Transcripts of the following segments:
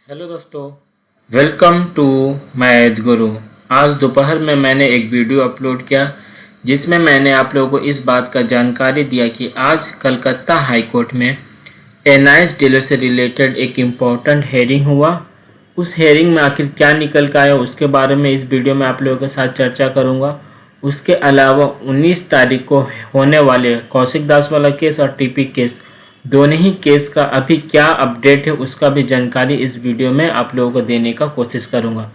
Hello दोस्तों, welcome to math गुरु। आज दोपहर में मैंने एक वीडियो अपलोड किया जिसमें मैंने आप लोगों को इस बात का जानकारी दिया कि आज कलकत्ता हाई कोर्ट में एनआईएस डीलर से रिलेटेड एक इम्पॉर्टेंट हेयरिंग हुआ। उस हेयरिंग में आखिर क्या निकल कर आया उसके बारे में इस वीडियो में आप लोगों के साथ चर्चा करूँगा। उसके अलावा 19 तारीख को होने वाले कौशिक दास वाला केस और टीपी केस, दोनों ही केस का अभी क्या अपडेट है उसका भी जानकारी इस वीडियो में आप लोगों को देने का कोशिश करूंगा।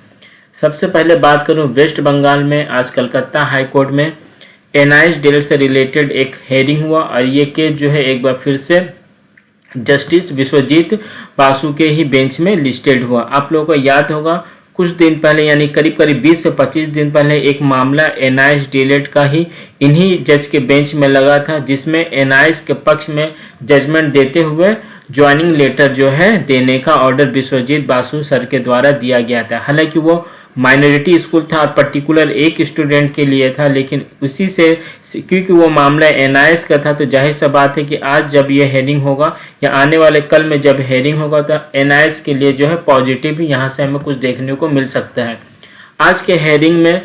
सबसे पहले बात करूं, वेस्ट बंगाल में आज कलकत्ता हाई कोर्ट में एनआईएस डीलर से रिलेटेड एक हेयरिंग हुआ और ये केस जो है एक बार फिर से जस्टिस विश्वजीत बासु के ही बेंच में लिस्टेड हुआ। आप लोगों को याद होगा कुछ दिन पहले यानी करीब 20 से 25 दिन पहले एक मामला एनआईएस डीलेट का ही इन्हीं जज के बेंच में लगा था, जिसमें एनआईएस के पक्ष में जजमेंट देते हुए ज्वाइनिंग लेटर जो है देने का ऑर्डर विश्वजीत बासु सर के द्वारा दिया गया था। हालांकि वो माइनॉरिटी स्कूल था और पर्टिकुलर एक स्टूडेंट के लिए था, लेकिन उसी से क्योंकि वो मामला एनआईएस का था तो जाहिर सा बात है कि आज जब ये हेयरिंग होगा या आने वाले कल में जब हेयरिंग होगा तो एनआईएस के लिए जो है पॉजिटिव यहाँ से हमें कुछ देखने को मिल सकता है। आज के हेयरिंग में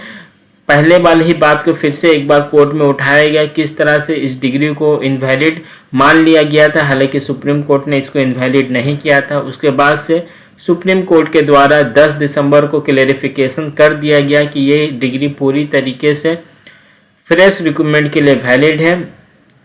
पहले वाली ही बात को फिर से एक बार कोर्ट में उठाया गया, किस तरह से इस डिग्री को इनवैलिड मान लिया गया था। हालांकि सुप्रीम कोर्ट ने इसको इनवैलिड नहीं किया था। उसके बाद से सुप्रीम कोर्ट के द्वारा 10 दिसंबर को क्लेरिफिकेशन कर दिया गया कि ये डिग्री पूरी तरीके से फ्रेश रिक्रूटमेंट के लिए वैलिड है।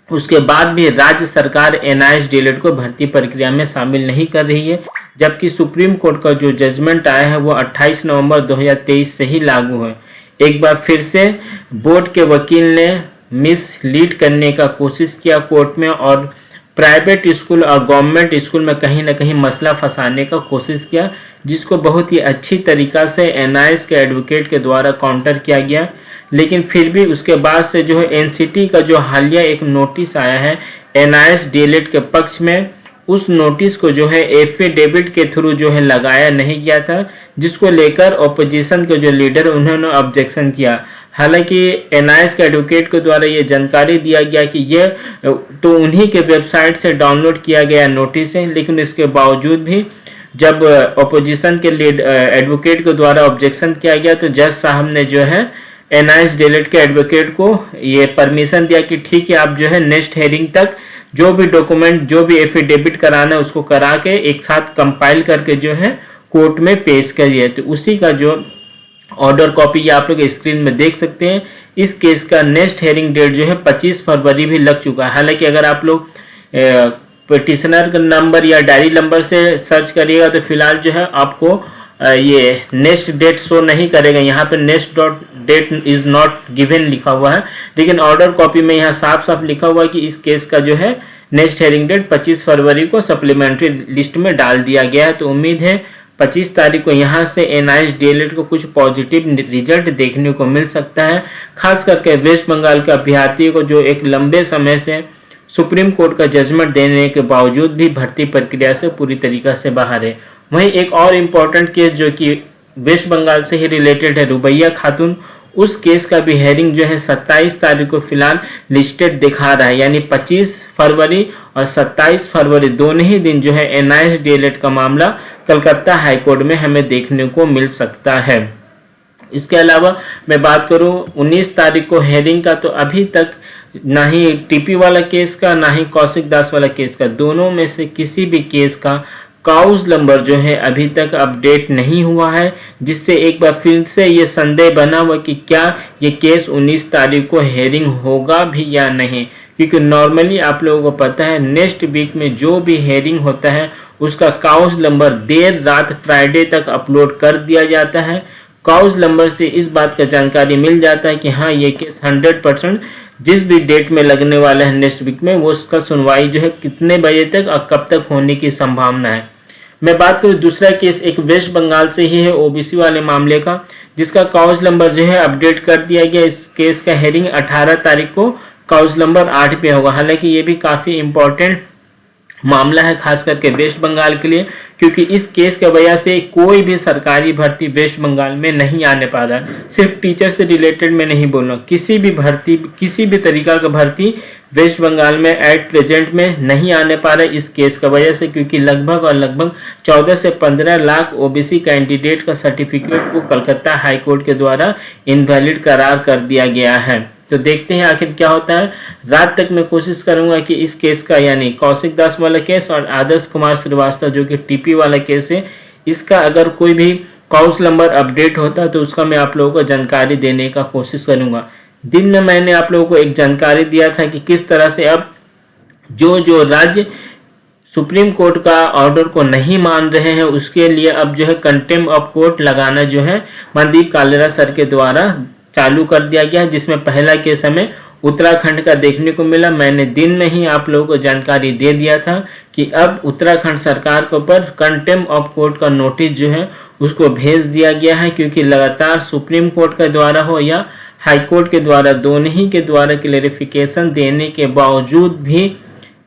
उसके बाद भी राज्य सरकार एनआईएस डीलेट को भर्ती प्रक्रिया में शामिल नहीं कर रही है, जबकि सुप्रीम कोर्ट का जो जजमेंट आया है वो 28 नवंबर 2023 से ही लागू है। एक बार फिर से बोर्ड के वकील ने मिसलीड करने का कोशिश किया कोर्ट में और प्राइवेट स्कूल और गवर्नमेंट स्कूल में कहीं ना कहीं मसला फंसाने का कोशिश किया, जिसको बहुत ही अच्छी तरीक़ा से एनआईएस के एडवोकेट के द्वारा काउंटर किया गया। लेकिन फिर भी उसके बाद से जो है एनसीटी का जो हालिया एक नोटिस आया है एनआईएस डीलेट के पक्ष में, उस नोटिस को जो है एफिडेविट के थ्रू जो है लगाया नहीं गया था, जिसको लेकर ऑपोजिशन के जो लीडर उन्होंने ऑब्जेक्शन किया। हालांकि एनआईएस के एडवोकेट के द्वारा ये जानकारी दिया गया कि ये तो उन्हीं के वेबसाइट से डाउनलोड किया गया नोटिस है, लेकिन इसके बावजूद भी जब ऑपोजिशन के एडवोकेट के द्वारा ऑब्जेक्शन किया गया तो जज साहब ने जो है एनआईएस डीलेट के एडवोकेट को ये परमिशन दिया कि ठीक है, आप जो है नेक्स्ट हेयरिंग तक जो भी डॉक्यूमेंट जो भी एफिडेविट कराना है उसको करा के एक साथ कंपाइल करके जो है कोर्ट में पेश करिए। तो उसी का जो ऑर्डर कॉपी आप लोग स्क्रीन में देख सकते हैं। इस केस का नेक्स्ट हेयरिंग डेट जो है 25 फरवरी भी लग चुका है। हालांकि अगर आप लोग पिटिशनर का नंबर या डायरी नंबर से सर्च करिएगा तो फिलहाल जो है आपको ये नेक्स्ट डेट शो नहीं करेगा। यहाँ पे next date is not given लिखा हुआ है, लेकिन ऑर्डर कॉपी में यहाँ साफ साफ लिखा हुआ है कि इस केस का जो है नेक्स्ट हेयरिंग डेट 25 फरवरी को सप्लीमेंट्री लिस्ट में डाल दिया गया है। तो उम्मीद है 25 तारीख को यहाँ से एनआईएस डीलेट को कुछ पॉजिटिव रिजल्ट देखने को मिल सकता है, खास करके वेस्ट बंगाल के अभ्यर्थियों को जो एक लंबे समय से सुप्रीम कोर्ट का जजमेंट देने के बावजूद भी भर्ती प्रक्रिया से पूरी तरीक़ा से बाहर है। वहीं एक और इम्पॉर्टेंट केस जो कि वेस्ट बंगाल से ही रिलेटेड है, रुबैया खातून, उस केस का भी हेयरिंग जो है 27 तारीख को फिलहाल लिस्टेड दिखा रहा है। यानी 25 फरवरी और 27 फरवरी दोनों ही दिन जो है एनआईएस डीलेट का मामला कलकत्ता हाई कोर्ट में हमें देखने को मिल सकता है। इसके अलावा मैं बात करूं 19 तारीख को हेयरिंग का, तो अभी तक ना ही टीपी वाला केस का ना ही कौशिक दास वाला केस का, दोनों में से किसी भी केस का काउज नंबर जो है अभी तक अपडेट नहीं हुआ है, जिससे एक बार फिर से ये संदेह बना हुआ कि क्या ये केस 19 तारीख को हेयरिंग होगा भी या नहीं। क्योंकि नॉर्मली आप लोगों को पता है नेक्स्ट वीक में जो भी हेयरिंग होता है उसका काउज नंबर देर रात फ्राइडे तक अपलोड कर दिया जाता है। काउज नंबर से इस बात का जानकारी मिल जाता है कि हाँ ये केस 100% जिस भी डेट में लगने वाला है नेक्स्ट वीक में, वो उसका सुनवाई जो है कितने बजे तक और कब तक होने की संभावना है। मैं बात करूँ दूसरा केस एक वेस्ट बंगाल से ही है, ओबीसी वाले मामले का, जिसका काउज नंबर जो है अपडेट कर दिया गया। इस केस का हेयरिंग 18 तारीख को काउज नंबर 8 पे होगा। हालांकि ये भी काफ़ी इम्पोर्टेंट मामला है, खास करके वेस्ट बंगाल के लिए, क्योंकि इस केस की वजह से कोई भी सरकारी भर्ती वेस्ट बंगाल में नहीं आने पा रहा है। सिर्फ टीचर से रिलेटेड में नहीं बोल रहा, किसी भी भर्ती, किसी भी तरीका का भर्ती वेस्ट बंगाल में एट प्रेजेंट में नहीं आने पा रहा है इस केस की वजह से, क्योंकि लगभग 14 से 15 लाख ओबीसी कैंडिडेट का सर्टिफिकेट को कलकत्ता हाई कोर्ट के द्वारा इनवैलिड करार कर दिया गया है। तो देखते हैं आखिर क्या होता है। रात तक मैं कोशिश करूंगा कि इस केस का, यानी कौशिक दास वाला केस और आदर्श कुमार श्रीवास्तव जो कि टीपी वाला केस है, इसका अगर कोई भी काउंस नंबर अपडेट होता है तो उसका मैं आप लोगों को जानकारी देने का कोशिश करूंगा। दिन में मैंने आप लोगों को एक जानकारी दिया था कि किस तरह से अब जो राज्य सुप्रीम कोर्ट का ऑर्डर को नहीं मान रहे हैं उसके लिए अब जो है कंटेम्प्ट ऑफ कोर्ट लगाना जो है मनदीप कालेरा सर के द्वारा चालू कर दिया गया, जिसमें पहला केस हमें उत्तराखंड का देखने को मिला। मैंने दिन में ही आप लोगों को जानकारी दे दिया था कि अब उत्तराखंड सरकार के ऊपर कंटेम्प्ट ऑफ कोर्ट का नोटिस जो है उसको भेज दिया गया है, क्योंकि लगातार सुप्रीम कोर्ट के द्वारा हो या हाई कोर्ट के द्वारा, दोनों ही के द्वारा क्लेरिफिकेशन देने के बावजूद भी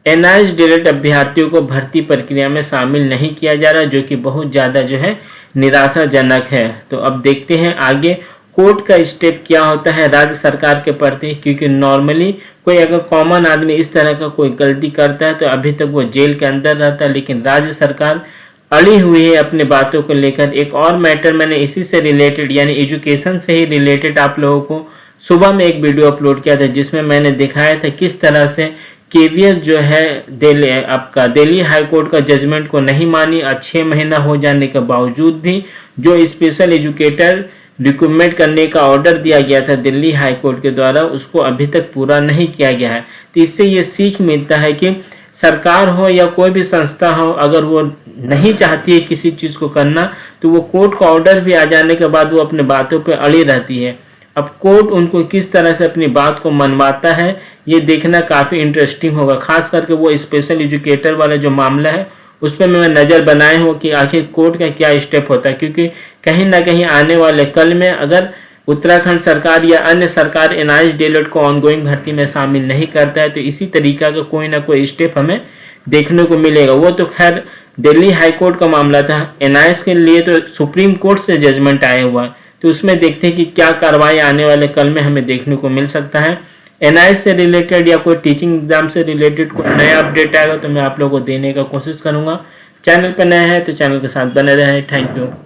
एनआईएस डायरेक्ट अभ्यर्थियों को भर्ती प्रक्रिया में शामिल नहीं किया जा रहा, जो कि बहुत ज़्यादा जो है निराशाजनक है। तो अब देखते हैं आगे कोर्ट का स्टेप क्या होता है राज्य सरकार के प्रति, क्योंकि नॉर्मली कोई अगर कॉमन आदमी इस तरह का कोई गलती करता है तो अभी तक वो जेल के अंदर रहता है, लेकिन राज्य सरकार अड़ी हुई है अपने बातों को लेकर। एक और मैटर मैंने इसी से रिलेटेड, यानी एजुकेशन से ही रिलेटेड आप लोगों को सुबह में एक वीडियो अपलोड किया था, जिसमें मैंने दिखाया था किस तरह से केवीएस जो है दिल्ली हाई कोर्ट का जजमेंट को नहीं मानी। 6 महीना हो जाने के बावजूद भी जो स्पेशल एजुकेटर रिक्रूटमेंट करने का ऑर्डर दिया गया था दिल्ली हाई कोर्ट के द्वारा, उसको अभी तक पूरा नहीं किया गया है। तो इससे ये सीख मिलता है कि सरकार हो या कोई भी संस्था हो, अगर वो नहीं चाहती है किसी चीज़ को करना तो वो कोर्ट का ऑर्डर भी आ जाने के बाद वो अपने बातों पे अड़ी रहती है। अब कोर्ट उनको किस तरह से अपनी बात को मनवाता है ये देखना काफ़ी इंटरेस्टिंग होगा। खास करके वो स्पेशल एजुकेटर वाला जो मामला है उस पर मैं नज़र बनाए हूँ कि आखिर कोर्ट का क्या स्टेप होता है, क्योंकि कहीं ना कहीं आने वाले कल में अगर उत्तराखंड सरकार या अन्य सरकार एनआईएस डायरेक्ट को ऑनगोइंग भर्ती में शामिल नहीं करता है तो इसी तरीका का कोई ना कोई स्टेप हमें देखने को मिलेगा। वो तो खैर दिल्ली हाई कोर्ट का मामला था, एनआईएस के लिए तो सुप्रीम कोर्ट से जजमेंट आया हुआ, तो उसमें देखते हैं कि क्या कार्रवाई आने वाले कल में हमें देखने को मिल सकता है। एनआईएस से रिलेटेड या कोई टीचिंग एग्जाम से रिलेटेड कोई नया अपडेट आएगा तो मैं आप लोगों को देने का कोशिश करूंगा। चैनल पर नए हैं तो चैनल के साथ बने रहें। Thank you.